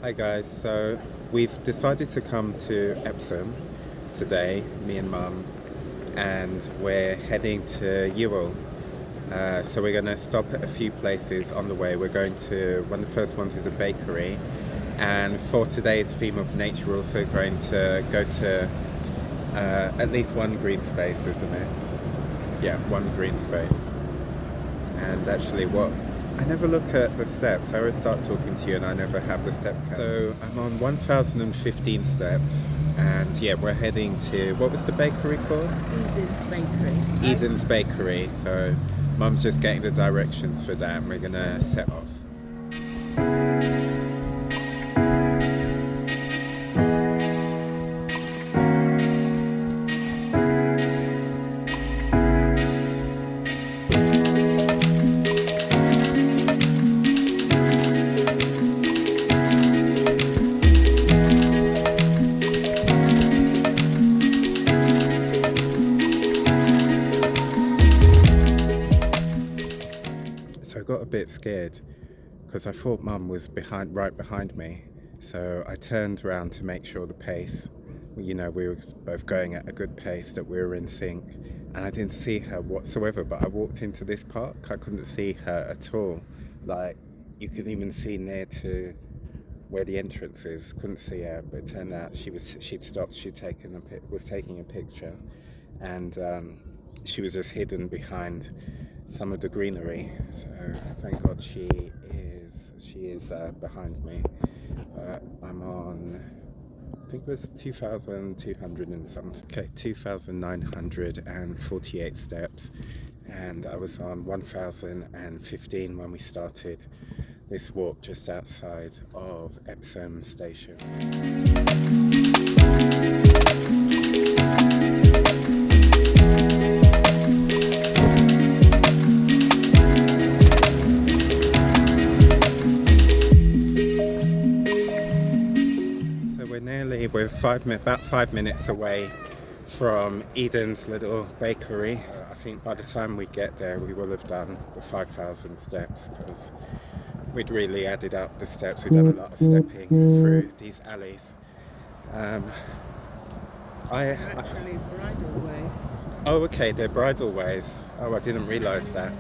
Hi guys, so we've decided to come to Epsom today, me and Mum, and we're heading to Ewell. So we're going to stop at a few places on the way. We're going to, one of the first ones is a bakery, and for today's theme of nature we're also going to go to at least one green space, isn't it? Yeah, one green space. And actually I never look at the steps. I always start talking to you and I never have the step count. So I'm on 1015 steps, and yeah, we're heading to, what was the bakery called? Eden's Bakery. Eden's Bakery. So Mum's just getting the directions for that and we're gonna set off. So I got a bit scared because I thought Mum was right behind me. So I turned around to make sure the pace, we were both going at a good pace, that we were in sync. And I didn't see her whatsoever, but I walked into this park, I couldn't see her at all. Like, you could even see near to where the entrance is, couldn't see her, but it turned out she'd stopped, was taking a picture, and she was just hidden behind some of the greenery. So thank God she is behind me. But I'm on, I think it was 2,200 and something. Okay, 2,948 steps, and I was on 1,015 when we started this walk just outside of Epsom station. We're about 5 minutes away from Eden's little bakery. I think by the time we get there we will have done the 5,000 steps, because we'd really added up the steps. We've done a lot of stepping through these alleys. They're actually bridleways. Oh, okay, they're bridleways. Oh, I didn't realise that.